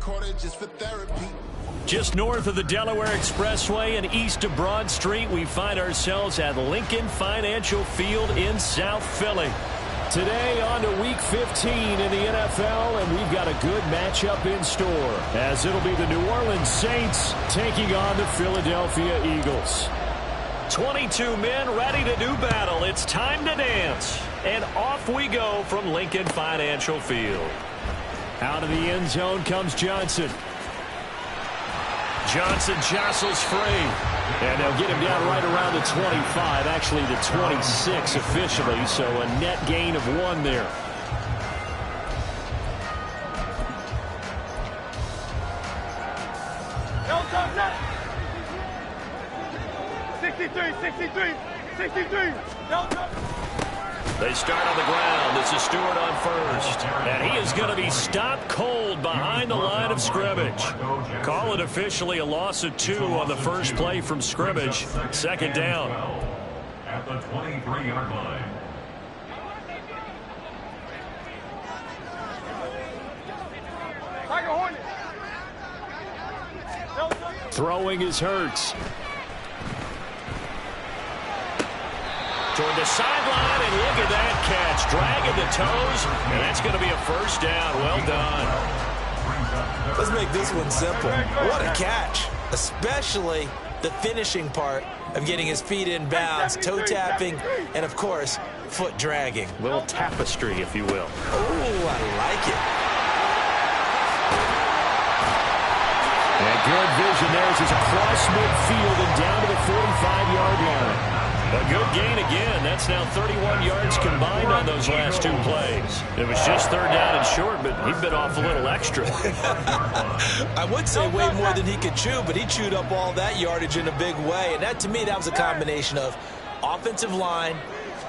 recorded just for therapy. Just north of the Delaware Expressway and east of Broad Street, we find ourselves at Lincoln Financial Field in South Philly. Today on to Week 15 in the NFL, and we've got a good matchup in store, as it'll be the New Orleans Saints taking on the Philadelphia Eagles. 22 men ready to do battle. It's time to dance. And off we go from Lincoln Financial Field. Out of the end zone comes Johnson. Johnson jostles free. And they'll get him down right around the 25, actually the 26 officially, so a net gain of 1 there. No, 63. No, They start on the ground. This is Stewart on first. And he is going to be stopped cold behind the line of scrimmage. Call it officially a loss of 2 on the first play from scrimmage. Second down. At the 23-yard line. Throwing is Hurts. Toward the sideline, and look at that catch. Dragging the toes, and that's going to be a first down. Well done. Let's make this one simple. What a catch, especially the finishing part of getting his feet in bounds, toe tapping, and, of course, foot dragging. A little tapestry, if you will. Oh, I like it. And good vision there as he's across midfield and down to the 45-yard line. A good gain again. That's now 31 yards combined on those last 2 plays. It was just third down and short, but he bit off a little extra. I would say way more than he could chew, but he chewed up all that yardage in a big way. And that, to me, that was a combination of offensive line,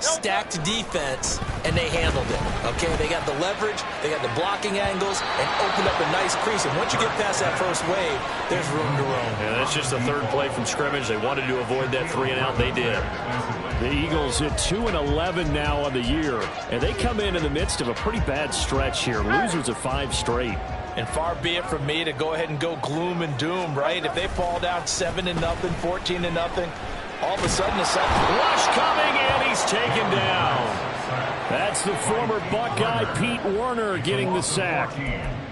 stacked defense, and they handled it. Okay, they got the leverage, they got the blocking angles, and opened up a nice crease. And once you get past that first wave, there's room to roam. Yeah, that's just the third play from scrimmage. They wanted to avoid that 3-and-out. They did. The Eagles at 2-11 now on the year, and they come in the midst of a pretty bad stretch here. Losers of 5 straight. And far be it from me to go ahead and go gloom and doom, right? If they fall down 7-0, 14-0, all of a sudden, the second rush coming, and he's taken down. That's the former Buckeye Pete Werner getting the sack.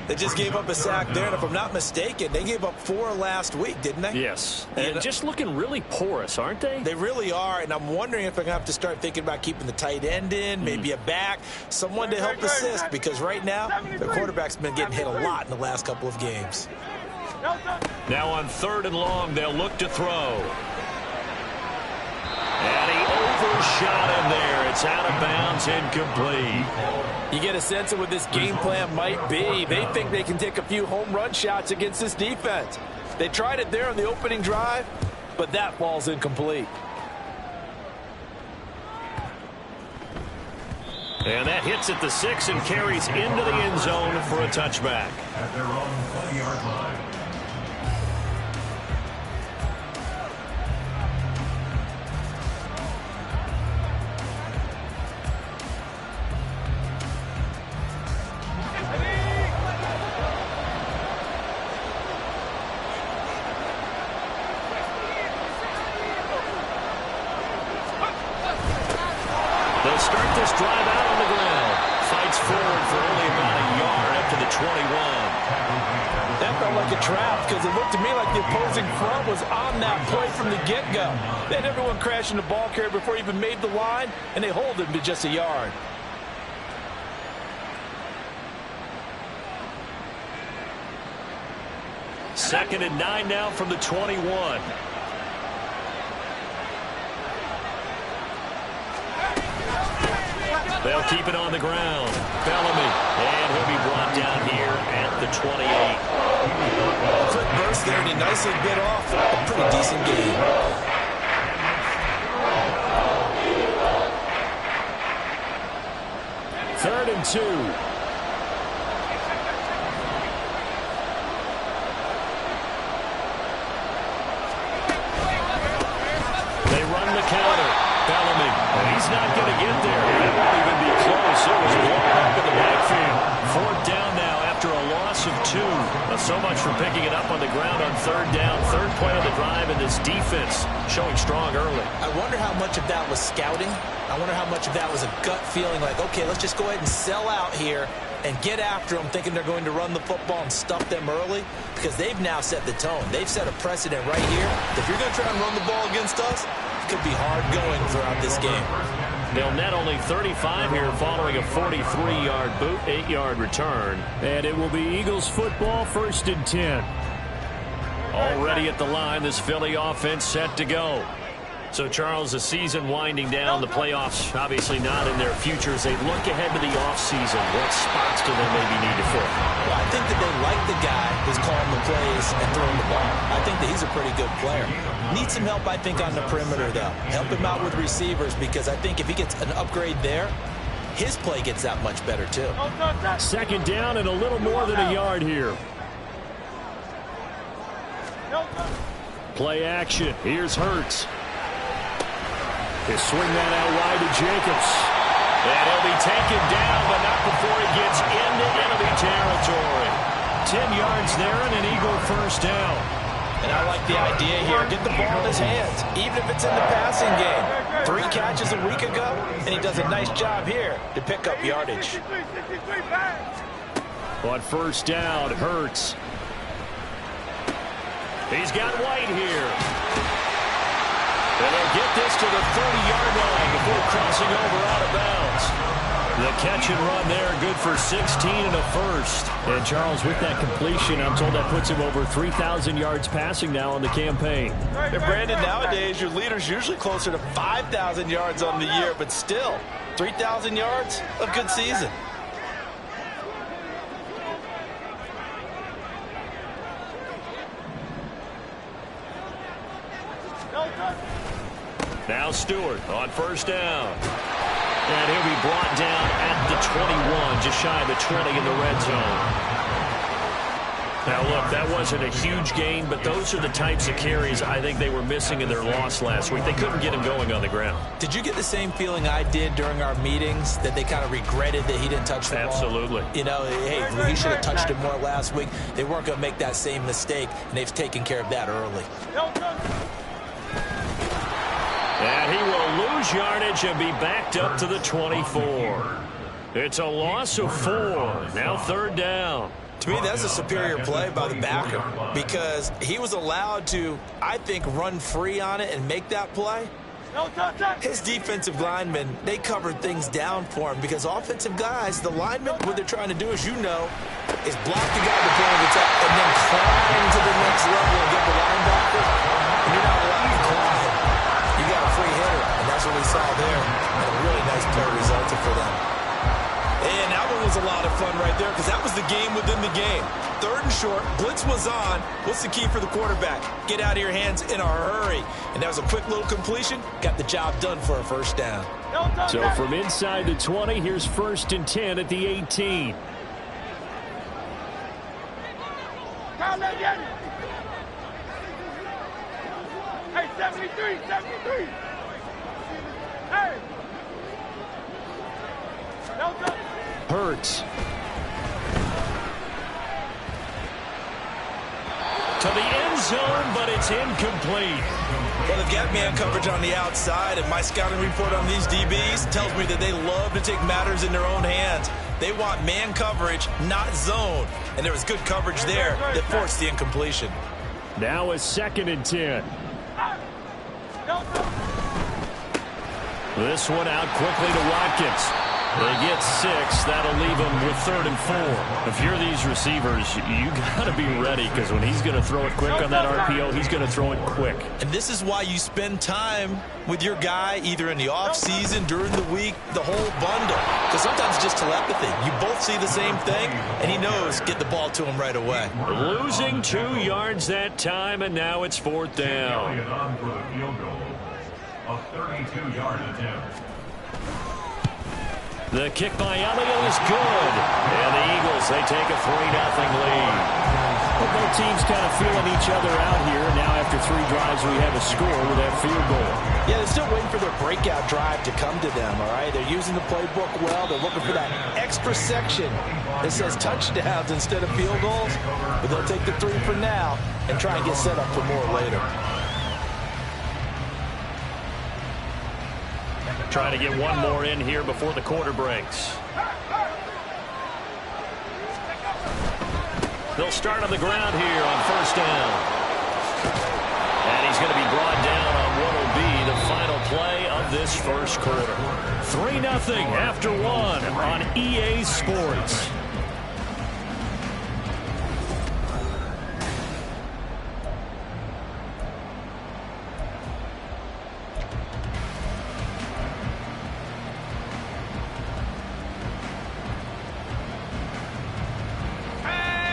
They just gave up a sack there, and if I'm not mistaken, they gave up 4 last week, didn't they? Yes, and just looking really porous, aren't they? They really are, and I'm wondering if they're going to have to start thinking about keeping the tight end in, maybe a back, someone to help assist, because right now, their quarterback's been getting hit a lot in the last couple of games. Now on 3rd and long, they'll look to throw. And he overshot him there. It's out of bounds, incomplete. You get a sense of what this game plan might be. They think they can take a few home run shots against this defense. They tried it there on the opening drive, but that ball's incomplete. And that hits at the 6 and carries into the end zone for a touchback. At their own 20-yard line. They'll start this drive out on the ground. Fights forward for only about a yard up to the 21. That felt like a trap because it looked to me like the opposing front was on that play from the get-go. They had everyone crashing the ball carrier before he even made the line, and they hold him to just a yard. Second and 9 now from the 21. They'll keep it on the ground. Bellamy. And he'll be brought down here at the 28. Quick burst there, and he nicely bit off a pretty decent game. Third and 2. They run the counter. Bellamy. And he's not going to get there. That won't even be close. It was blown up in the backfield. 4th down now after a loss of 2. So much for picking it up on the ground on third down. Third play of the drive, and this defense showing strong early. I wonder how much of that was scouting. I wonder how much of that was a gut feeling like, okay, let's just go ahead and sell out here and get after them, thinking they're going to run the football and stuff them early, because they've now set the tone. They've set a precedent right here. If you're going to try and run the ball against us, it could be hard going throughout this game. They'll net only 35 here following a 43-yard boot, 8-yard return. And it will be Eagles football, 1st and 10. Already at the line, this Philly offense set to go. So, Charles, the season winding down, the playoffs obviously not in their future. As they look ahead to the offseason, what spots do they maybe need to fill? Well, I think that they like the guy who's calling the plays and throwing the ball. I think that he's a pretty good player. Needs some help, I think, on the perimeter, though. Help him out with receivers, because I think if he gets an upgrade there, his play gets that much better, too. 2nd down and a little more than a yard here. Play action. Here's Hurts. He'll swing that out wide to Jacobs. And he'll be taken down, but not before he gets into enemy territory. 10 yards there and an Eagle 1st down. And I like the idea here. Get the ball in his hands, even if it's in the passing game. 3 catches a week ago, and he does a nice job here to pick up yardage. On 1st down, Hurts. He's got White here. And they'll get this to the 30-yard line before crossing over out of bounds. The catch and run there, good for 16 and a 1st. And Charles, with that completion, I'm told that puts him over 3,000 yards passing now on the campaign. And Brandon, nowadays your leader's usually closer to 5,000 yards on the year, but still, 3,000 yards, a good season. Now Stewart on 1st down. And he'll be brought down at the 21, just shy of the 20 in the red zone. Now, look, that wasn't a huge gain, but those are the types of carries I think they were missing in their loss last week. They couldn't get him going on the ground. Did you get the same feeling I did during our meetings, that they kind of regretted that he didn't touch the ball? Absolutely. You know, hey, he should have touched it more last week. They weren't going to make that same mistake, and they've taken care of that early. And he will lose yardage and be backed up to the 24. It's a loss of 4. Now 3rd down. To me, that's a superior play by the backer, because he was allowed to, I think, run free on it and make that play. His defensive linemen, they covered things down for him, because offensive guys, the linemen, what they're trying to do, as you know, is block the guy before he gets up and then climb to the next level and get the linebacker. And you're not allowed to climb. You got a free hitter, and that's what we saw there. And a really nice play resulted for them. And that one was a lot of fun right there, because that was the game within the game. 3rd and short, blitz was on. What's the key for the quarterback? Get out of your hands in a hurry. And that was a quick little completion. Got the job done for a 1st down. So from inside the 20, here's 1st and 10 at the 18. Hey, 73, 73. Hey. Hurts. To the end zone, but it's incomplete. Well, they've got man coverage on the outside, and my scouting report on these DBs tells me that they love to take matters in their own hands. They want man coverage, not zone. And there was good coverage there that forced the incompletion. Now a 2nd and 10. This one out quickly to Watkins. They get 6. That'll leave them with 3rd and 4. If you're these receivers, you got to be ready, because when he's going to throw it quick on that RPO, he's going to throw it quick. And this is why you spend time with your guy, either in the offseason, during the week, the whole bundle. Because sometimes just telepathy. You both see the same thing, and he knows, get the ball to him right away. Losing 2 yards that time, and now it's 4th down. On for the field goal. A 32-yard attempt. The kick by Elliott is good. And the Eagles, they take a 3-0 lead. Well, Both teams kind of feeling each other out here. Now after 3 drives, we have a score with that field goal. Yeah, they're still waiting for their breakout drive to come to them, all right? They're using the playbook well. They're looking for that extra section that says touchdowns instead of field goals. But they'll take the 3 for now and try and get set up for more later. Trying to get one more in here before the quarter breaks. They'll start on the ground here on first down. And he's going to be brought down on what will be the final play of this first quarter. 3-0 after 1 on EA Sports.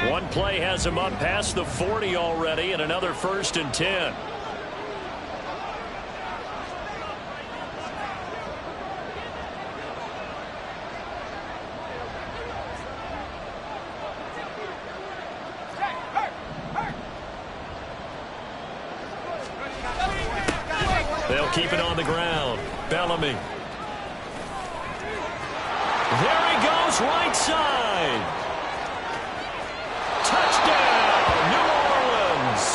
One play has him up past the 40 already, and another 1st and 10. They'll keep it on the ground. Bellamy. There he goes, right side. Touchdown, New Orleans.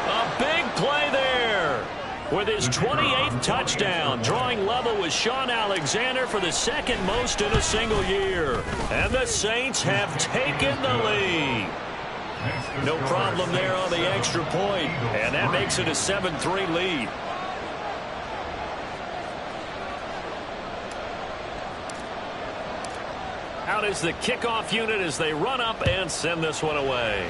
A big play there with his 28th touchdown, drawing level with Sean Alexander for the 2nd most in a single year. And the Saints have taken the lead. No problem there on the extra point, and that makes it a 7-3 lead. Out is the kickoff unit as they run up and send this one away.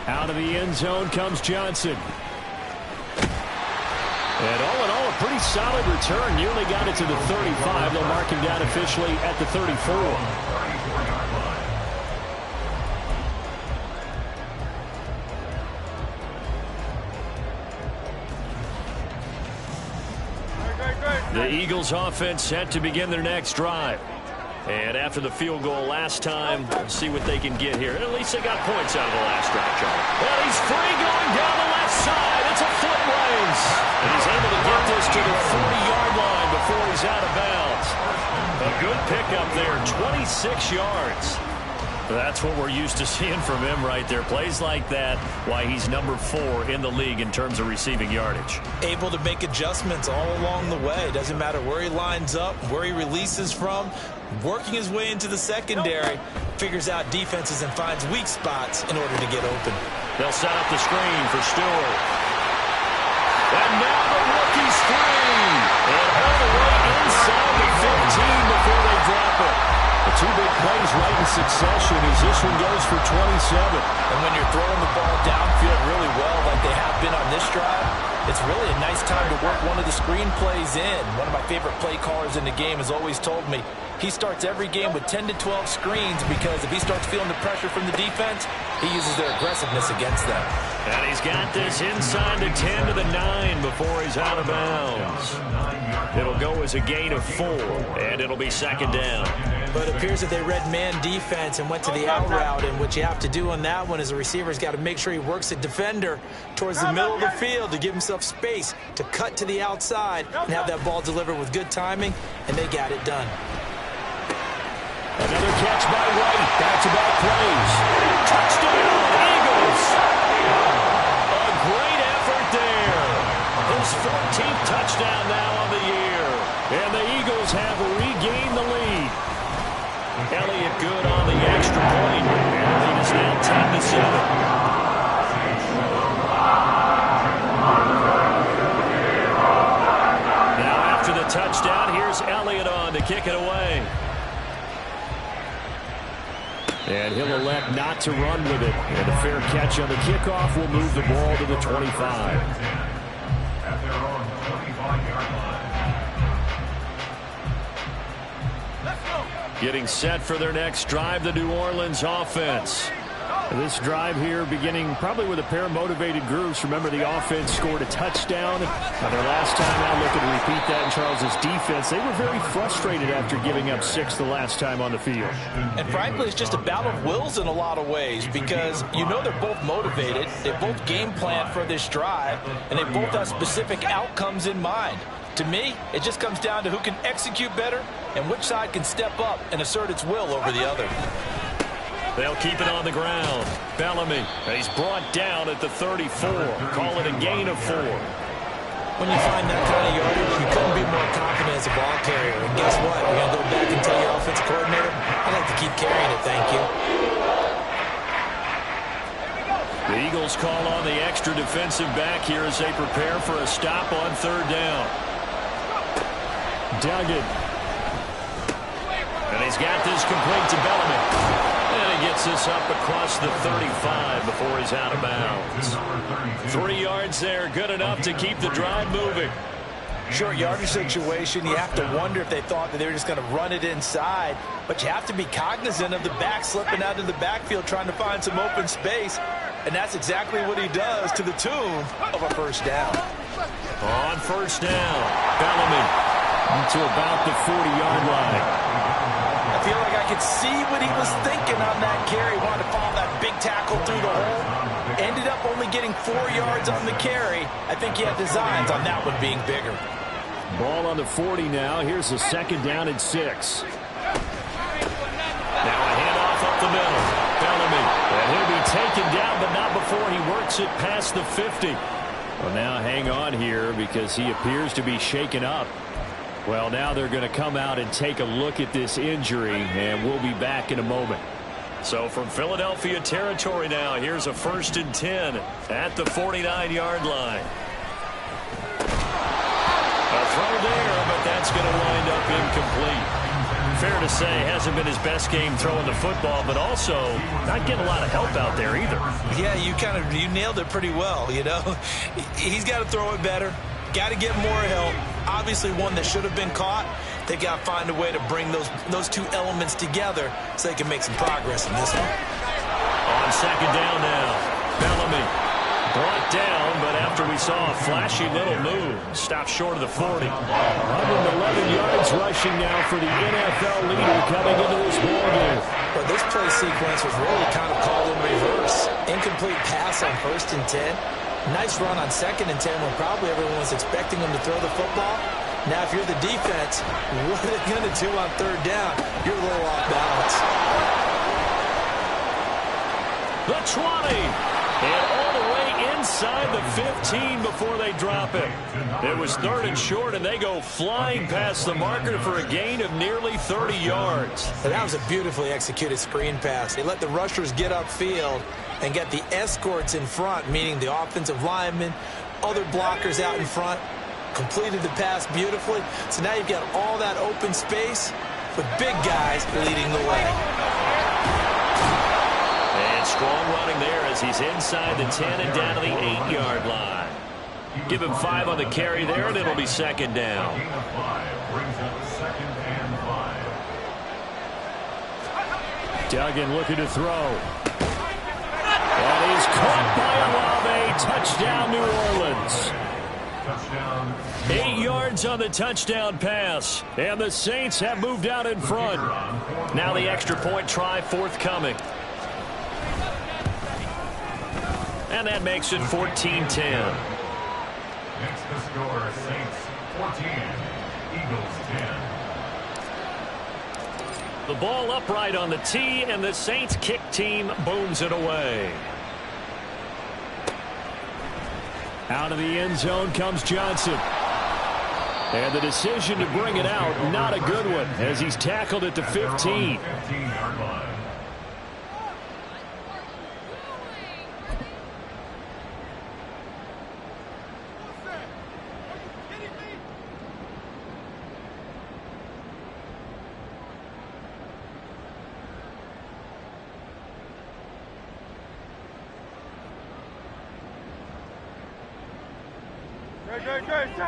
Out of the end zone comes Johnson. And all in all, a pretty solid return. Nearly got it to the 35. They'll mark him down officially at the 34. The Eagles offense set to begin their next drive. And after the field goal last time, let's see what they can get here. At least they got points out of the last drive, John. Well, he's free going down the left side. It's a foot race. And he's able to get this to the 40-yard line before he's out of bounds. A good pickup there, 26 yards. That's what we're used to seeing from him right there. Plays like that, why he's number 4 in the league in terms of receiving yardage. Able to make adjustments all along the way. Doesn't matter where he lines up, where he releases from. Working his way into the secondary, figures out defenses and finds weak spots in order to get open. They'll set up the screen for Stewart. And now the rookie's free. And all the way inside the 15 before they drop it. The 2 big plays right in succession as this one goes for 27. And when you're throwing the ball downfield really well like they have been on this drive, it's really a nice time to work one of the screen plays in. One of my favorite play callers in the game has always told me he starts every game with 10 to 12 screens because if he starts feeling the pressure from the defense, he uses their aggressiveness against them. And he's got this inside the 10 to the 9 before he's out of bounds. It'll go as a gain of 4, and it'll be 2nd down. But it appears that they read man defense and went to the out route, and what you have to do on that one is the receiver's got to make sure he works the defender towards the middle of the field to give himself space to cut to the outside and have that ball delivered with good timing, and they got it done. Another catch by White. Back-to-back plays. Touchdown, Eagles. A great effort there. His 14th touchdown now on the year. And the Eagles have regained the lead. Elliott good on the extra point. And the lead is now 10-7. Now after the touchdown, here's Elliott on to kick it away. And he'll elect not to run with it. And a fair catch on the kickoff will move the ball to the 25. Getting set for their next drive, the New Orleans offense. This drive here beginning probably with a pair of motivated groups. Remember, the offense scored a touchdown. Now, their last time out, looking to repeat that in Charles's defense. They were very frustrated after giving up 6 the last time on the field. And frankly, it's just a battle of wills in a lot of ways because you know they're both motivated. They both game plan for this drive, and they both have specific outcomes in mind. To me, it just comes down to who can execute better and which side can step up and assert its will over the other. They'll keep it on the ground. Bellamy, he's brought down at the 34. Call it a gain of 4. When you find that kind of yardage, you couldn't be more confident as a ball carrier. And guess what? You're going to go back and tell your offensive coordinator, I'd like to keep carrying it, thank you. The Eagles call on the extra defensive back here as they prepare for a stop on 3rd down. Duggan. And he's got this complete to Bellamy. And he gets this up across the 35 before he's out of bounds. 3 yards there, good enough to keep the drive moving. Short yardage situation, you have to wonder if they thought that they were just going to run it inside. But you have to be cognizant of the back slipping out of the backfield trying to find some open space. And that's exactly what he does to the tune of a 1st down. On 1st down, Bellamy to about the 40-yard line. I feel like I could see what he was thinking on that carry. Wanted to follow that big tackle through the hole. Ended up only getting 4 yards on the carry. I think he had designs on that one being bigger. Ball on the 40 now. Here's a 2nd down and 6. Now a handoff up the middle. Bellamy. And he'll be taken down, but not before he works it past the 50. Well, now hang on here because he appears to be shaken up. Well, now they're going to come out and take a look at this injury, and we'll be back in a moment. So from Philadelphia territory now, here's a 1st and 10 at the 49-yard line. A throw there, but that's going to wind up incomplete. Fair to say, hasn't been his best game throwing the football, but also not getting a lot of help out there either. Yeah, you nailed it pretty well, you know. He's got to throw it better. Got to get more help. Obviously one that should have been caught. They got to find a way to bring those 2 elements together so they can make some progress in this one. On 2nd down now, Bellamy brought down, but after we saw a flashy little move, stopped short of the 40. 111 yards rushing now for the NFL leader coming into this ball game. But this play sequence was really kind of called in reverse. Incomplete pass on 1st and 10. Nice run on 2nd and 10 when probably everyone was expecting him to throw the football. Now, if you're the defense, what are they going to do on 3rd down? You're a little off balance. The 20. And all the way inside the 15 before they drop it. It was 3rd and short, and they go flying past the marker for a gain of nearly 30 yards. And that was a beautifully executed screen pass. They let the rushers get upfield and get the escorts in front, meaning the offensive linemen, other blockers out in front, completed the pass beautifully. So now you've got all that open space with big guys leading the way. And strong running there as he's inside the 10 and down to the 8-yard line. Give him 5 on the carry there, and it'll be 2nd down. Duggan looking to throw. And he's caught by Olave. Touchdown, New Orleans. 8 yards on the touchdown pass. And the Saints have moved out in front. Now the extra point try forthcoming. And that makes it 14-10. Next to score, Saints 14, Eagles 10. The ball upright on the tee, and the Saints kick team booms it away. Out of the end zone comes Johnson. And the decision to bring it out, not a good one, as he's tackled at the 15. 15-yard line.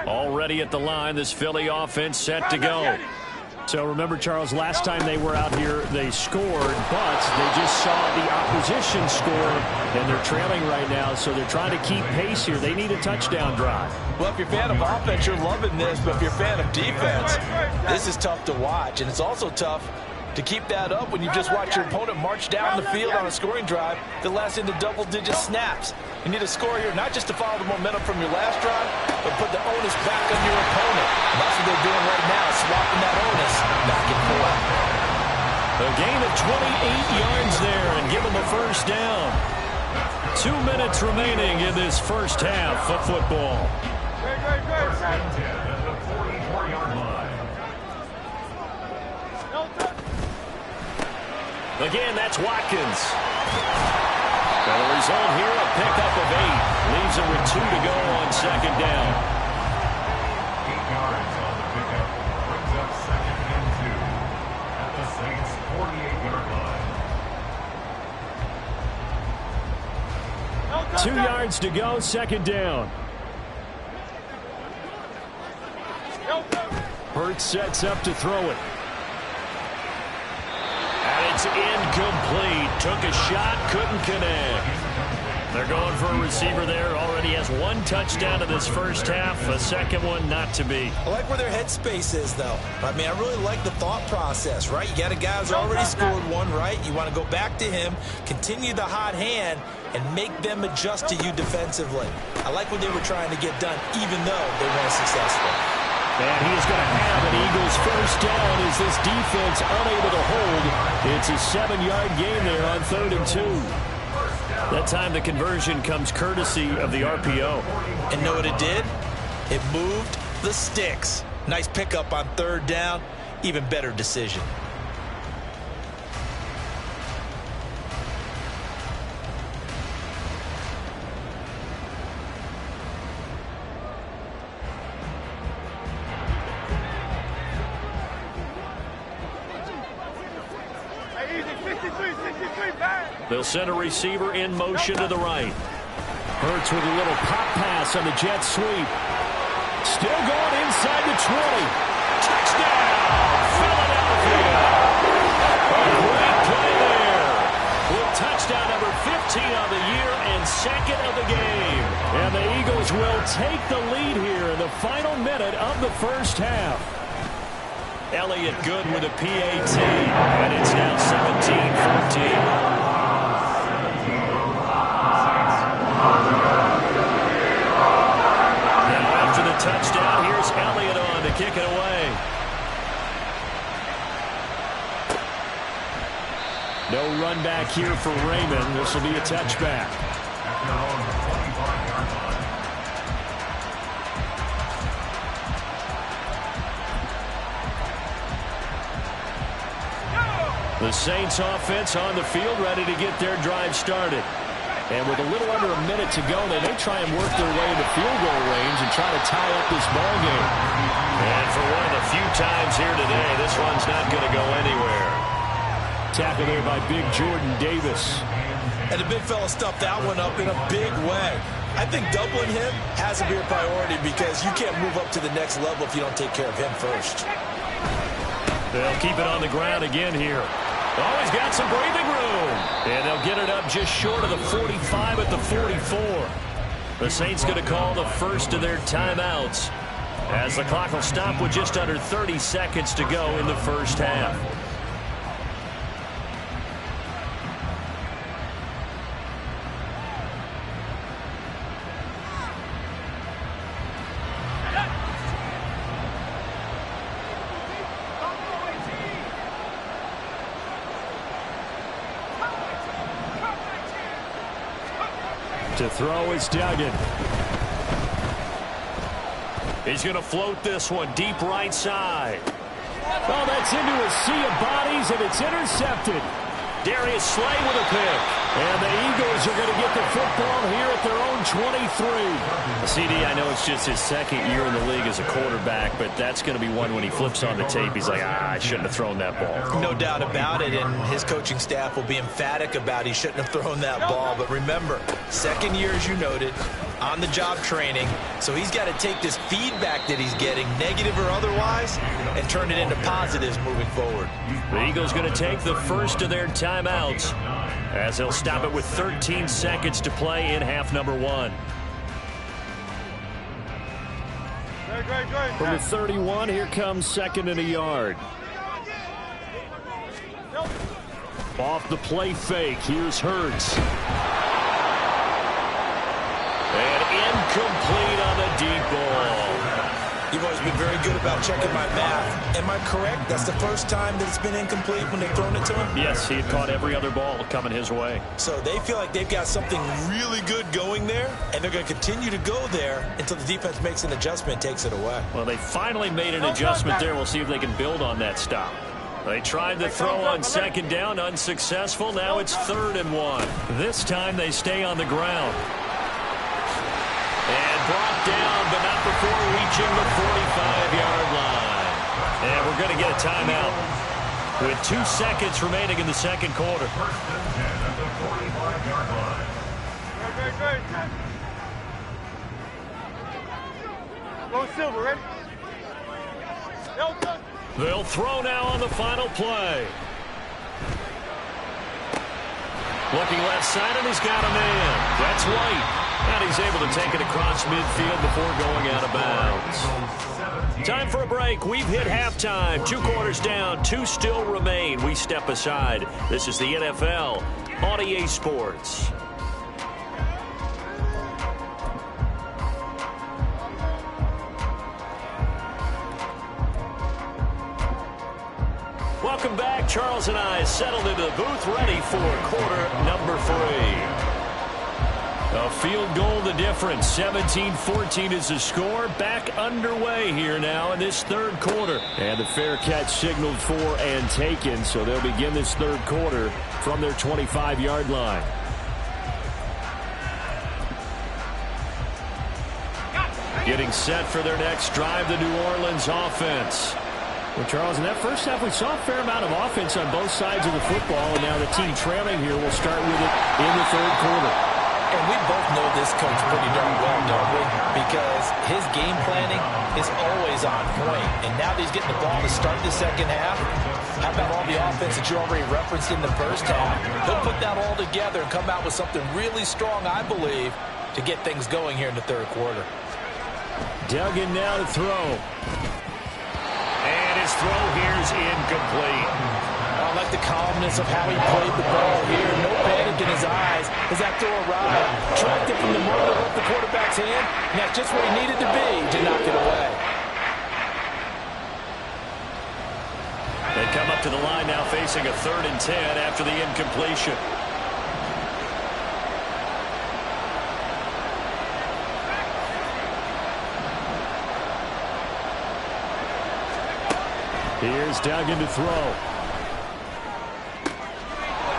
Already at the line, this Philly offense set to go. So remember, Charles, last time they were out here, they scored, but they just saw the opposition score, and they're trailing right now, so they're trying to keep pace here. They need a touchdown drive. Well, if you're a fan of offense, you're loving this, but if you're a fan of defense, this is tough to watch, and it's also tough to keep that up when you just watch your opponent march down the field on a scoring drive that lasts into double-digit snaps. You need a score here, not just to follow the momentum from your last drive, but put the onus back on your opponent. And that's what they're doing right now, swapping that onus back and forth. A gain of 28 yards there and give them a first down. 2 minutes remaining in this first half of football. At the 44-yard line. Again, that's Watkins. And the result here, a pickup of 8. Leaves him with 2 to go on second down. 8 yards on the pickup. Brings up 2nd and 2 at the Saints' 48-yard line. 2 yards to go, second down. Hurts sets up to throw it. And it's incomplete. Took a shot, couldn't connect. They're going for a receiver there. Already has 1 touchdown in this first half. A second one not to be. I like where their headspace is, though. I mean, I really like the thought process, right? You got a guy who's already scored 1, right? You want to go back to him, continue the hot hand, and make them adjust to you defensively. I like what they were trying to get done, even though they weren't successful. And he is going to have an Eagles first down as this defense unable to hold. It's a 7-yard gain there on 3rd and 2. That time the conversion comes courtesy of the RPO. And know what it did? It moved the sticks. Nice pickup on 3rd down. Even better decision. They'll send a receiver in motion to the right. Hurts with a little pop pass on the jet sweep. Still going inside the 20. Touchdown, Philadelphia. A great play there. With touchdown number 15 on the year and 2nd of the game. And the Eagles will take the lead here in the final minute of the first half. Elliott good with a PAT. And it's now 17-14. Touchdown. Here's Elliott on to kick it away. No run back here for Raymond. This will be a touchback. The Saints offense on the field ready to get their drive started. And with a little under a minute to go, they may try and work their way into field goal range and try to tie up this ball game. And for one of the few times here today, this one's not going to go anywhere. Tackle there by big Jordan Davis. And the big fella stuffed that one up in a big way. I think doubling him has to be a priority because you can't move up to the next level if you don't take care of him first. They'll keep it on the ground again here. Oh, he's got some breathing room. And they'll get it up just short of the 45 at the 44. The Saints going to call the first of their timeouts as the clock will stop with just under 30 seconds to go in the first half. To throw is Duggan. He's going to float this one deep right side. Oh, that's into a sea of bodies, and it's intercepted. Darius Slay with a pick. And the Eagles are going to get the football here at their own 23. CD, I know it's just his 2nd year in the league as a quarterback, but that's going to be one when he flips on the tape, he's like, I shouldn't have thrown that ball. No doubt about it, and his coaching staff will be emphatic about he shouldn't have thrown that ball. But remember, 2nd year, as you noted, on-the-job training. So he's got to take this feedback that he's getting, negative or otherwise, and turn it into positives moving forward. The Eagles going to take the first of their timeouts as they'll stop it with 13 seconds to play in half number 1. From the 31, here comes 2nd and a yard. Off the play fake, here's Hurts. And incomplete on the deep ball. You've always been very good about checking my math. Am I correct? That's the first time that it's been incomplete when they've thrown it to him? Yes, he had caught every other ball coming his way. So they feel like they've got something really good going there, and they're going to continue to go there until the defense makes an adjustment and takes it away. Well, they finally made an adjustment there. We'll see if they can build on that stop. They tried the throw on 2nd down, unsuccessful. Now it's 3rd and 1. This time they stay on the ground. And brought down, but not before reaching the 45-yard line. And we're going to get a timeout with 2 seconds remaining in the second quarter. First and 10 at the 45-yard line. Go Silver, ready? They'll throw now on the final play. Looking left side, and he's got a man. That's White. And he's able to take it across midfield before going out of bounds. Time for a break. We've hit halftime. 2 quarters down. 2 still remain. We step aside. This is the NFL on EA Sports. Welcome back. Charles and I settled into the booth, ready for quarter number 3. A field goal the difference. 17-14 is the score. Back underway here now in this third quarter. And the fair catch signaled for and taken, so they'll begin this third quarter from their 25-yard line. Getting set for their next drive, the New Orleans offense. Well, Charles, in that first half, we saw a fair amount of offense on both sides of the football, and now the team trailing here will start with it in the third quarter. And we both know this coach pretty darn well, don't we? Because his game planning is always on point. And now that he's getting the ball to start the second half, how about all the offense that you already referenced in the first half? He'll put that all together and come out with something really strong, I believe, to get things going here in the third quarter. Duggan now to throw. And his throw here is incomplete. I like the calmness of how he played the ball here. No panic in his eyes as that throw arrived. Tracked it from the moment of the quarterback's hand, and that's just where he needed to be to knock it away. They come up to the line now facing a 3rd and 10 after the incompletion. Here's Duggan to throw.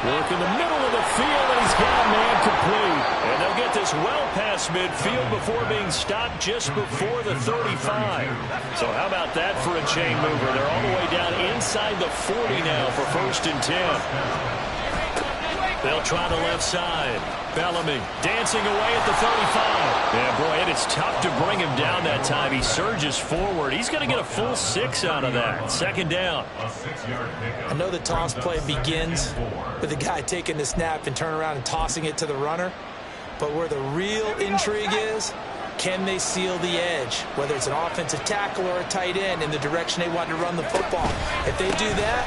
Work in the middle of the field, and he's got a man complete. And they'll get this well past midfield before being stopped just before the 35. So how about that for a chain mover? They're all the way down inside the 40 now for 1st and 10. They'll try the left side. Bellamy dancing away at the 35. Yeah, boy, and it's tough to bring him down that time. He surges forward. He's going to get a full 6 out of that. 2nd down. I know the toss play begins with the guy taking the snap and turning around and tossing it to the runner. But where the real intrigue is, can they seal the edge? Whether it's an offensive tackle or a tight end in the direction they want to run the football. If they do that,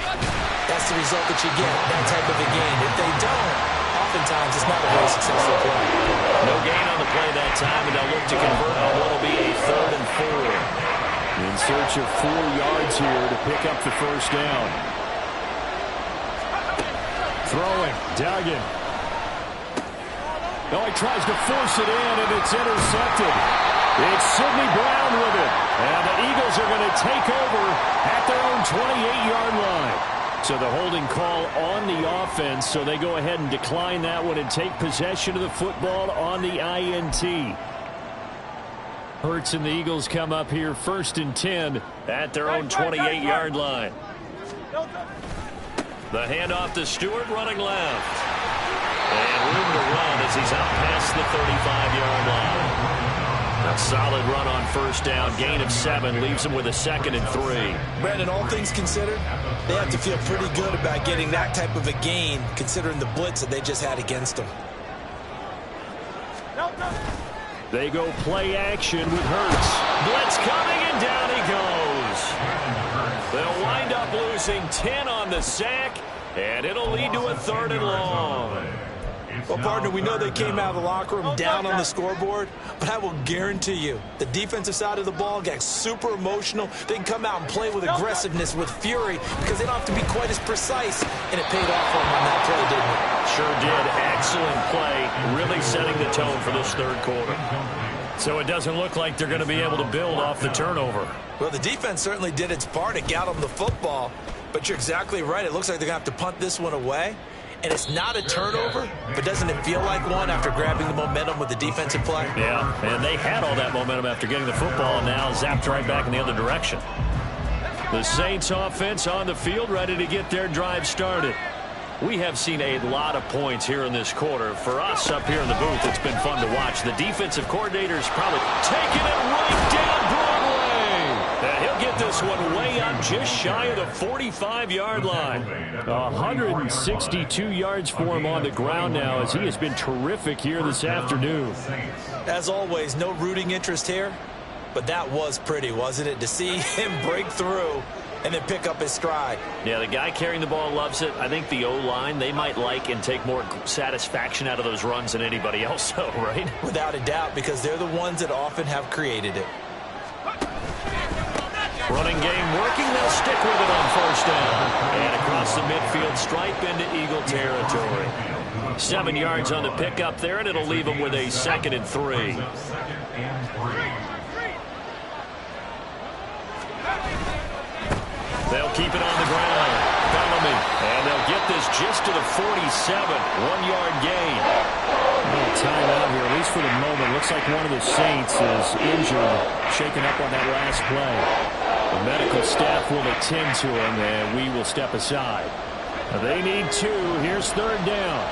that's the result that you get, that type of a game. If they don't, oftentimes it's not a very successful play. No gain on the play that time, and they'll look to convert on what will be a 3rd and 4. In search of 4 yards here to pick up the 1st down. Throwing, Duggan. No, he tries to force it in, and it's intercepted. It's Sidney Brown with it. And the Eagles are going to take over at their own 28-yard line. So the holding call on the offense, so they go ahead and decline that one and take possession of the football on the INT. Hurts and the Eagles come up here 1st and 10 at their own 28-yard line. The handoff to Stewart running left. And room to run as he's out past the 35-yard line. A solid run on first down. Gain of 7 leaves him with a 2nd and 3. Brandon, all things considered, they have to feel pretty good about getting that type of a gain considering the blitz that they just had against them. They go play action with Hurts. Blitz coming, and down he goes. They'll wind up losing 10 on the sack, and it'll lead to a 3rd and long. Well, partner, we know they came out of the locker room down on the scoreboard, but I will guarantee you the defensive side of the ball got super emotional. They can come out and play with aggressiveness, with fury, because they don't have to be quite as precise, and it paid off for them on that play, didn't it? Sure did. Excellent play, really setting the tone for this 3rd quarter. So it doesn't look like they're going to be able to build off the turnover. Well, the defense certainly did its part to get them the football, but you're exactly right. It looks like they're going to have to punt this one away. And it's not a turnover, but doesn't it feel like one after grabbing the momentum with the defensive play? Yeah, and they had all that momentum after getting the football, and now zapped right back in the other direction. The Saints offense on the field, ready to get their drive started. We have seen a lot of points here in this quarter. For us up here in the booth, it's been fun to watch. The defensive coordinator's probably taking it right down Broadway. And he'll get this one way up just shy of the 45-yard line. 162 yards for him on the ground now as he has been terrific here this afternoon. As always, no rooting interest here, but that was pretty, wasn't it? To see him break through and then pick up his stride. Yeah, the guy carrying the ball loves it. I think the O-line, they might like and take more satisfaction out of those runs than anybody else, though, right? Without a doubt, because they're the ones that often have created it. Running game working. They'll stick with it on first down. And across the midfield stripe into Eagle territory. 7 yards on the pickup there, and it'll leave them with a 2nd and 3. They'll keep it on the ground. Bellamy. And they'll get this just to the 47. 1-yard gain. Timeout here, at least for the moment. Looks like one of the Saints is injured, shaken up on that last play. The medical staff will attend to him, and we will step aside. They need 2. Here's 3rd down.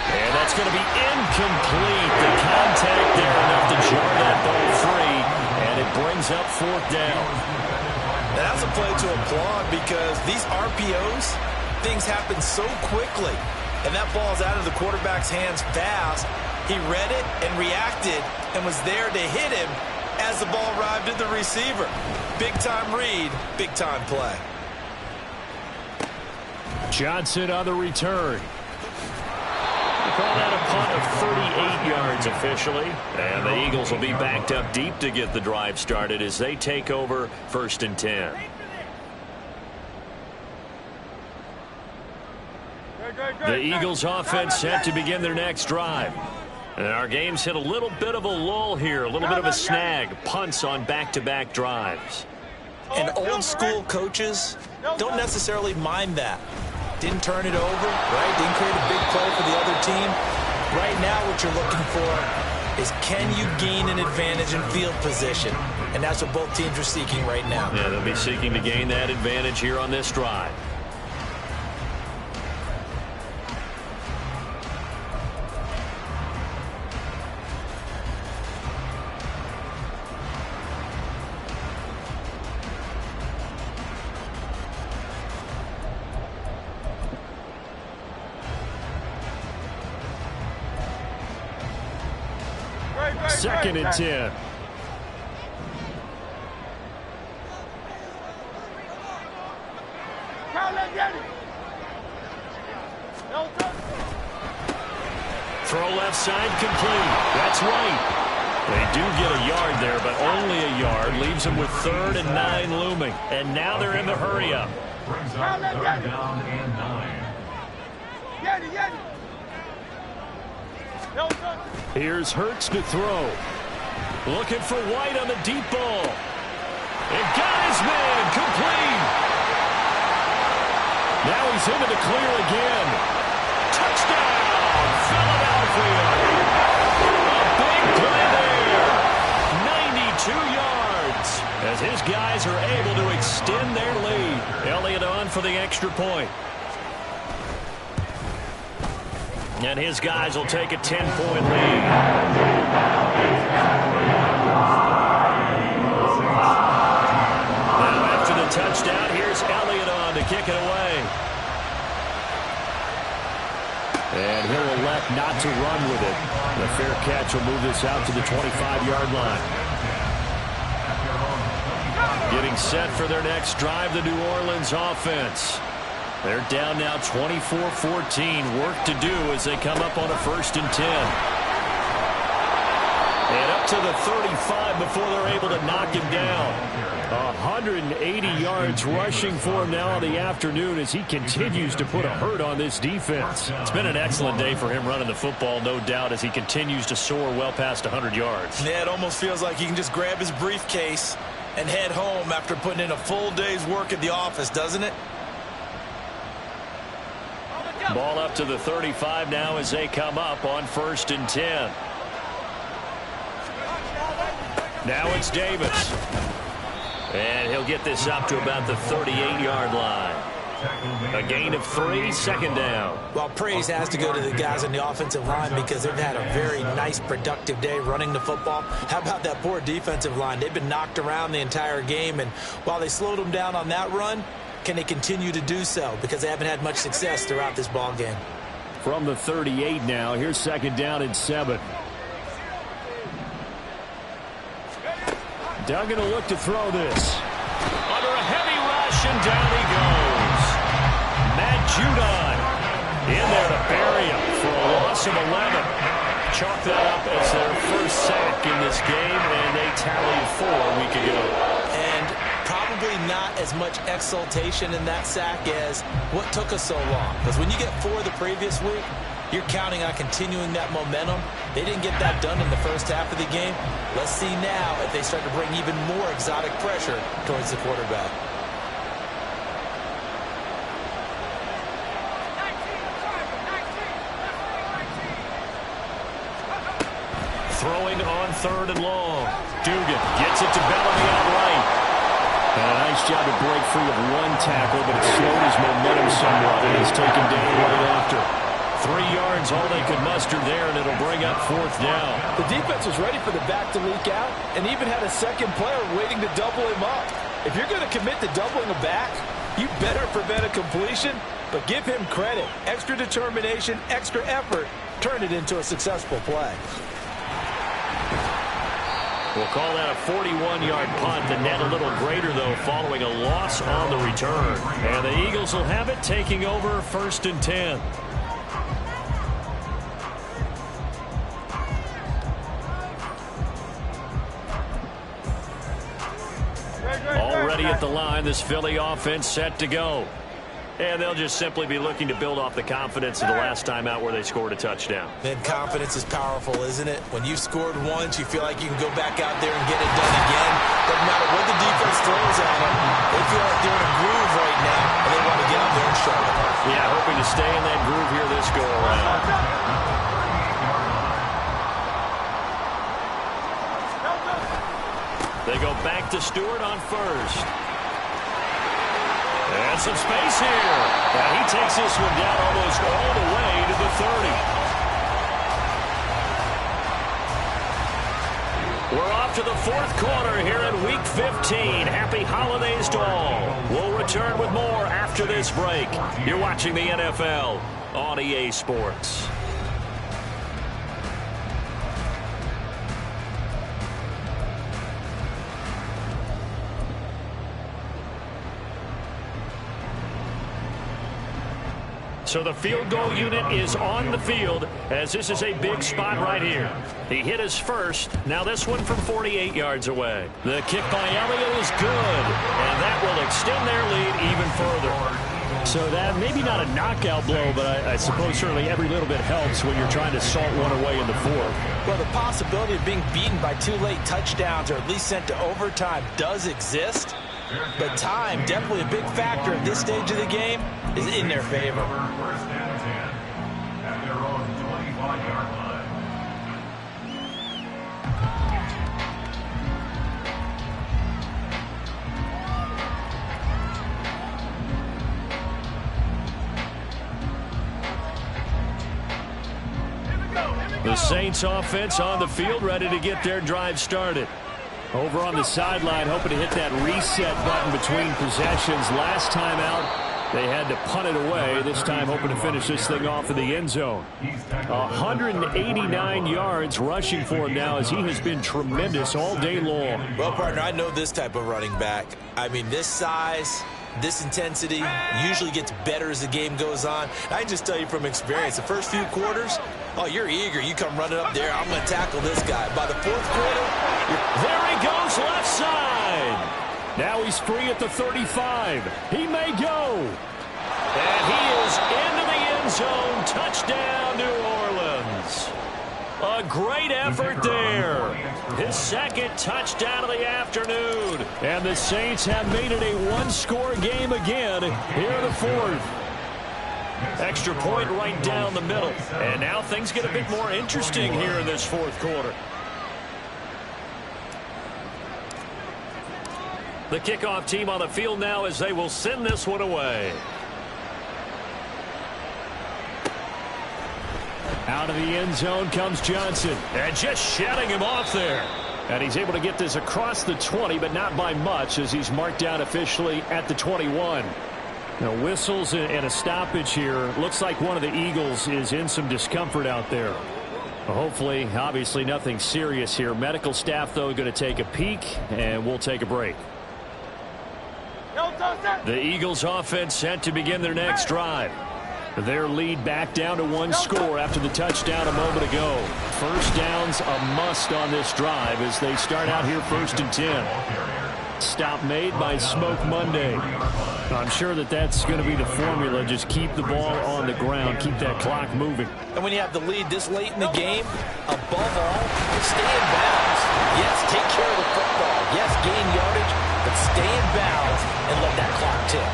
And that's going to be incomplete. The contact there enough to jar that ball free, and it brings up 4th down. Now, that's a play to applaud because these RPOs, things happen so quickly. And that ball's out of the quarterback's hands fast. He read it and reacted and was there to hit him as the ball arrived at the receiver. Big-time read, big-time play. Johnson on the return. Call that a punt of 38 yards officially. And the Eagles will be backed up deep to get the drive started as they take over 1st and 10. The Eagles offense set to begin their next drive. And our game's hit a little bit of a lull here, a little bit of a snag. Punts on back-to-back drives. And old-school coaches don't necessarily mind that. Didn't turn it over, right? Didn't create a big play for the other team. Right now what you're looking for is can you gain an advantage in field position? And that's what both teams are seeking right now. Yeah, they'll be seeking to gain that advantage here on this drive. Second and 10. Throw left side complete. That's right. They do get a yard there, but only a yard. Leaves them with 3rd and 9 looming. And now they're in the hurry-up. Brings up 3rd down and 9. Here's Hurts to throw. Looking for White on the deep ball. It got his man complete. Now he's into the clear again. Touchdown, Philadelphia. A big play there. 92 yards. As his guys are able to extend their lead. Elliott on for the extra point. And his guys will take a 10-point lead. Now after the touchdown, here's Elliott on to kick it away. And he'll elect not to run with it. The fair catch will move this out to the 25-yard line. Getting set for their next drive, the New Orleans offense. They're down now 24-14. Work to do as they come up on a 1st and 10. And up to the 35 before they're able to knock him down. 180 yards rushing for him now on the afternoon as he continues to put a hurt on this defense. It's been an excellent day for him running the football, no doubt, as he continues to soar well past 100 yards. Yeah, it almost feels like he can just grab his briefcase and head home after putting in a full day's work at the office, doesn't it? Ball up to the 35 now as they come up on 1st and 10. Now it's Davis. And he'll get this up to about the 38-yard line. A gain of 3, 2nd down. Well, praise has to go to the guys on the offensive line because they've had a very nice, productive day running the football. How about that poor defensive line? They've been knocked around the entire game, and while they slowed them down on that run, can they continue to do so? Because they haven't had much success throughout this ball game. From the 38 now, here's 2nd down and 7. Duggan will look to throw this. Under a heavy rush, and down he goes. Matt Judon in there to bury him for a loss of 11. Chalk that up as their first sack in this game, and they tallied 4 a week ago. And probably not as much exultation in that sack as what took us so long. Because when you get 4 the previous week, you're counting on continuing that momentum. They didn't get that done in the first half of the game. Let's see now if they start to bring even more exotic pressure towards the quarterback. Throwing on 3rd and long. Dugan gets it to Bellamy outright. And a nice job to break free of 1 tackle, but it slowed his momentum somewhat, and he's taken down right after. 3 yards, all they could muster there, and it'll bring up 4th down. The defense was ready for the back to leak out and even had a second player waiting to double him up. If you're going to commit to doubling a back, you better prevent a completion, but give him credit. Extra determination, extra effort, turn it into a successful play. We'll call that a 41-yard punt. The net a little greater, though, following a loss on the return. And the Eagles will have it, taking over 1st and 10. Already at the line, this Philly offense set to go. And they'll just simply be looking to build off the confidence of the last time out where they scored a touchdown. Man, confidence is powerful, isn't it? When you've scored once, you feel like you can go back out there and get it done again. Doesn't matter what the defense throws at them. They feel like they're in a groove right now, and they want to get out there and show it. Yeah, hoping to stay in that groove here this go-around. They go back to Stewart on 1st. And some space here. And he takes this one down almost all the way to the 30. We're off to the 4th quarter here in Week 15. Happy holidays to all. We'll return with more after this break. You're watching the NFL on EA Sports. So the field goal unit is on the field as this is a big spot right here. He hit his first. Now this one from 48 yards away. The kick by Elliott is good, and that will extend their lead even further. So that maybe not a knockout blow, but I suppose certainly every little bit helps when you're trying to salt one away in the 4th. Well, the possibility of being beaten by 2 late touchdowns or at least sent to overtime does exist. But time, definitely a big factor at this stage of the game, is in their favor. 1st and 10 at their own 25-yard line. The Saints offense on the field, ready to get their drive started. Over on the sideline, hoping to hit that reset button between possessions. Last time out, they had to punt it away. This time hoping to finish this thing off in the end zone. 189 yards rushing for him now, as he has been tremendous all day long. Well, partner, I know this type of running back. I mean, this size, this intensity usually gets better as the game goes on. I can just tell you from experience, the first few quarters, oh, you're eager. You come running up there, I'm going to tackle this guy. By the fourth quarter, there he goes, left side. Now he's free at the 35. He may go. And he is into the end zone. Touchdown, New Orleans. A great effort there. His second touchdown of the afternoon. And the Saints have made it a one-score game again here in the fourth. Extra point right down the middle. And now things get a bit more interesting here in this fourth quarter. The kickoff team on the field now, as they will send this one away. Out of the end zone comes Johnson. And just shutting him off there. And he's able to get this across the 20, but not by much, as he's marked down officially at the 21. Now, whistles and a stoppage here. Looks like one of the Eagles is in some discomfort out there. Well, hopefully, obviously nothing serious here. Medical staff, though, going to take a peek, and we'll take a break. The Eagles offense set to begin their next drive. Their lead back down to one score after the touchdown a moment ago. First down's a must on this drive as they start out here 1st and 10. Stop made by Smoke Monday. I'm sure that's going to be the formula. Just keep the ball on the ground. Keep that clock moving. And when you have the lead this late in the game, above all, stay in bounds. Yes, take care of the football. Yes, gain yardage, but stay in bounds and let that clock tick.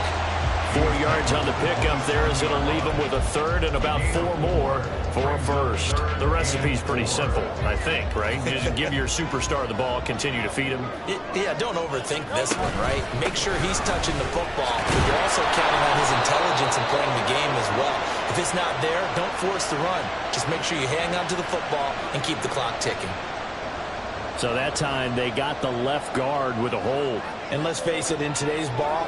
4 yards on the pickup there, as it'll leave them with a third and about 4 more for a first. The recipe's pretty simple, I think, right? Just give your superstar the ball, continue to feed him. Yeah, don't overthink this one, right? Make sure he's touching the football, but you're also counting on his intelligence in playing the game as well. If it's not there, don't force the run. Just make sure you hang on to the football and keep the clock ticking. So that time they got the left guard with a hold. And let's face it, in today's ball,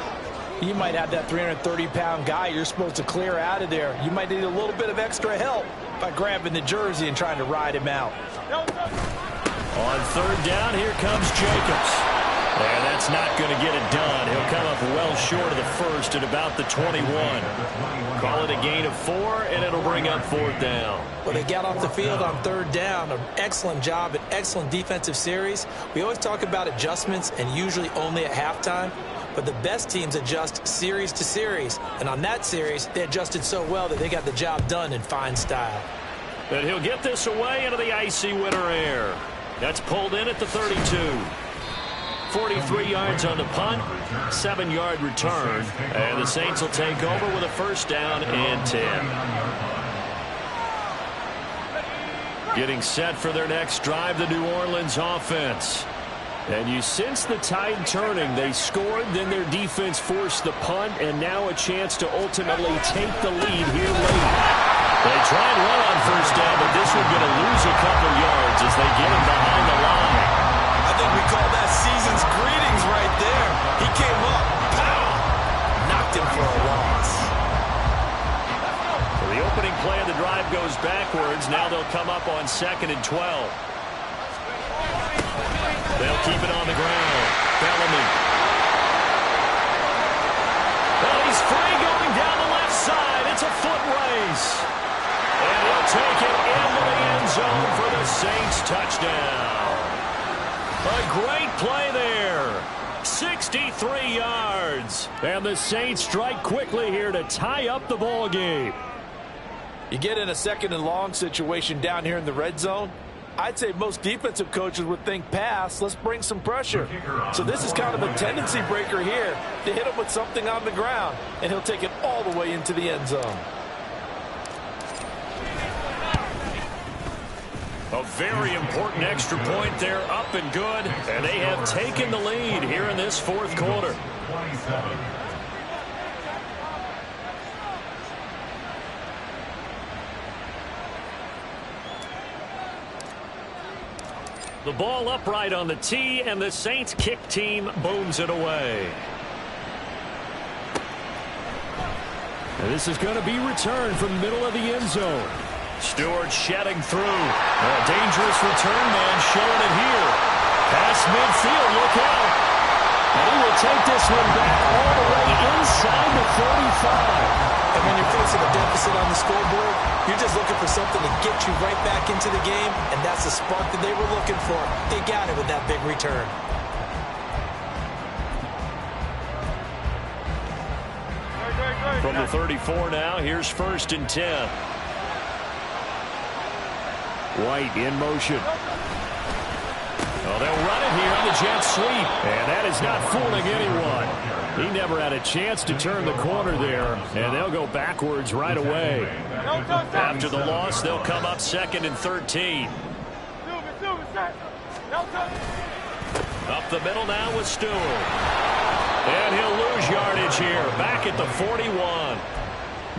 you might have that 330-pound guy you're supposed to clear out of there. You might need a little bit of extra help by grabbing the jersey and trying to ride him out. On third down, here comes Jacobs. And that's not going to get it done. He'll come up well short of the first at about the 21. Call it a gain of 4, and it'll bring up 4th down. Well, they got off the field on third down. An excellent job, an excellent defensive series. We always talk about adjustments, and usually only at halftime. But the best teams adjust series to series. And on that series, they adjusted so well that they got the job done in fine style. And he'll get this away into the icy winter air. That's pulled in at the 32. 43 yards on the punt, 7-yard return. And the Saints will take over with a first down and 10. Getting set for their next drive, the New Orleans offense. And you sense the tide turning. They scored, then their defense forced the punt, and now a chance to ultimately take the lead here late. They try and run on first down, but this one's going to lose a couple yards as they get him behind the line. I think we call that season's greetings right there. He came up, pow, knocked him for a loss. So the opening play of the drive goes backwards. Now they'll come up on 2nd and 12. They'll keep it on the ground. Bellamy. Well, he's free going down the left side. It's a foot race. And he'll take it into the end zone for the Saints touchdown. A great play there. 63 yards. And the Saints strike quickly here to tie up the ball game. You get in a 2nd and long situation down here in the red zone, I'd say most defensive coaches would think pass, let's bring some pressure. So this is kind of a tendency breaker here to hit him with something on the ground, and he'll take it all the way into the end zone. A very important extra point there, up and good, and they have taken the lead here in this fourth quarter. 27. The ball upright on the tee, and the Saints kick team booms it away. And this is going to be returned from the middle of the end zone. Stewart shedding through. A dangerous return man showing it here. Past midfield, look out. And he will take this one back all the way inside the 35. And when you're facing a deficit on the scoreboard, you're just looking for something to get you right back into the game, and that's the spark that they were looking for. They got it with that big return. From the 34 now, here's 1st and 10. White in motion. Oh, they'll run it here on the jet sweep. And that is not fooling anyone. He never had a chance to turn the corner there, and they'll go backwards right away. After the loss, they'll come up 2nd and 13. Up the middle now with Stewart. And he'll lose yardage here, back at the 41.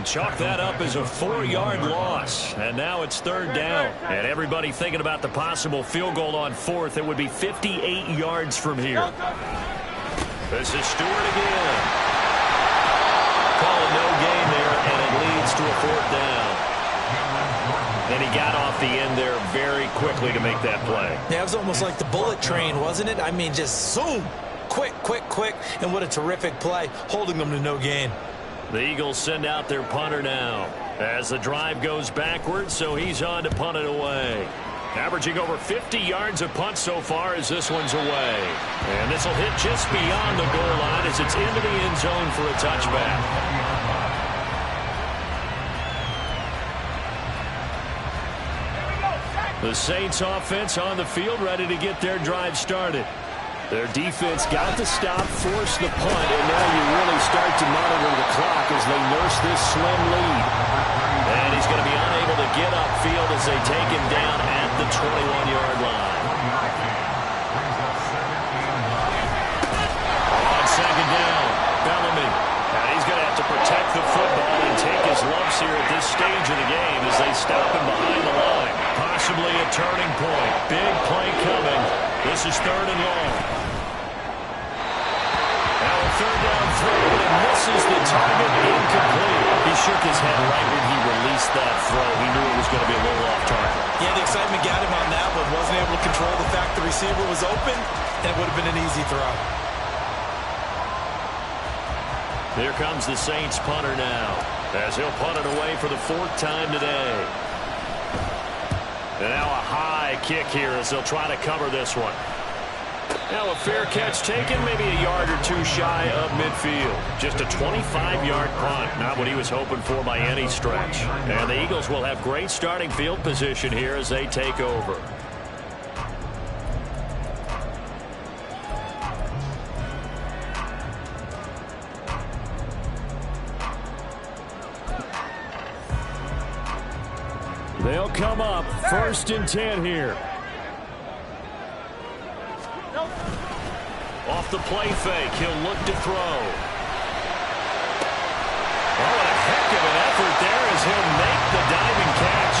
Chalk that up as a 4-yard loss. And now it's 3rd down. And everybody thinking about the possible field goal on 4th. It would be 58 yards from here. This is Stewart again. Call it no gain there, and it leads to a 4th down. And he got off the end there very quickly to make that play. Yeah, it was almost like the bullet train, wasn't it? I mean, just zoom. Quick, quick, quick. And what a terrific play, holding them to no gain. The Eagles send out their punter now as the drive goes backwards, so he's on to punt it away. Averaging over 50 yards a punt so far as this one's away. And this will hit just beyond the goal line as it's into the end zone for a touchback. The Saints offense on the field ready to get their drive started. Their defense got the stop, forced the punt, and now you really start to monitor the clock as they nurse this slim lead. And he's going to be unable to get upfield as they take him down at the 21-yard line. On 2nd down, Bellamy. And he's going to have to protect the football and take his lumps here at this stage of the game as they stop him behind the line. Possibly a turning point. Big play coming. This is 3rd and long. Now a 3rd down throw, and misses the target, incomplete. He shook his head right when he released that throw. He knew it was going to be a little off target. Yeah, the excitement got him on that one. Wasn't able to control the fact the receiver was open, and it would have been an easy throw. Here comes the Saints punter now, as he'll punt it away for the 4th time today. And now a high kick here as they'll try to cover this one. Now a fair catch taken, maybe a yard or two shy of midfield. Just a 25-yard punt, not what he was hoping for by any stretch. And the Eagles will have great starting field position here as they take over. They'll come up 1st and 10 here. Off the play fake, he'll look to throw. Oh, a heck of an effort there as he'll make the diving catch.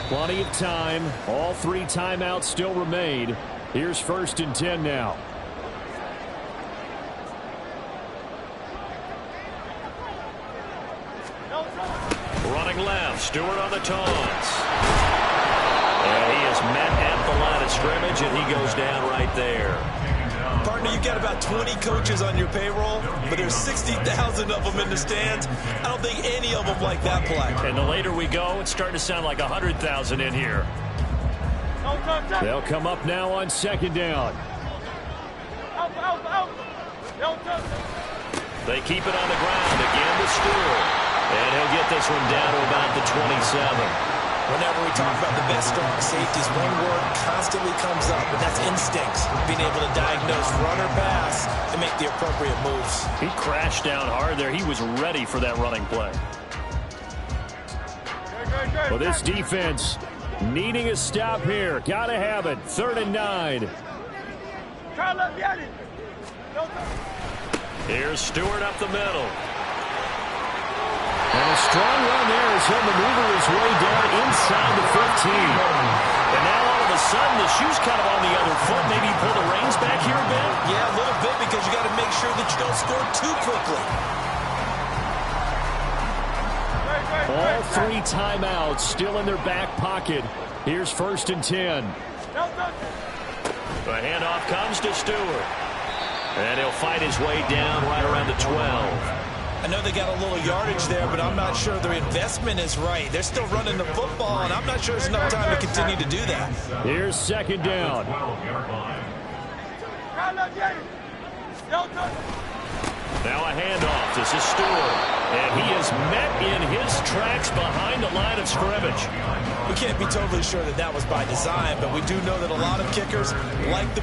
Plenty of time. All 3 timeouts still remain. Here's 1st and 10 now. Running left, Stewart on the taunts. And he is met at the line of scrimmage, and he goes down right there. Partner, you got about 20 coaches on your payroll, but there's 60,000 of them in the stands. I don't think any of them like that play. And the later we go, it's starting to sound like 100,000 in here. They'll come up now on 2nd down. They keep it on the ground again to Stewart. And he'll get this one down to about the 27. Whenever we talk about the best strong safeties, one word constantly comes up, and that's instincts. Being able to diagnose run or pass and make the appropriate moves. He crashed down hard there. He was ready for that running play. Well, this defense needing a stop here. Got to have it. 3rd and 9. Here's Stewart up the middle. And a strong run there as he'll maneuver his way down inside the 15. And now all of a sudden the shoe's kind of on the other foot. Maybe you pull the reins back here a bit? Yeah, a little bit, because you got to make sure that you don't score too quickly. All 3 timeouts still in their back pocket. Here's 1st and 10. The handoff comes to Stewart. And he'll fight his way down right around the 12. I know they got a little yardage there, but I'm not sure their investment is right. They're still running the football, and I'm not sure there's enough time to continue to do that. Here's 2nd down. Now a handoff. This is Stewart. And he is met in his tracks behind the line of scrimmage. We can't be totally sure that that was by design, but we do know that a lot of kickers like the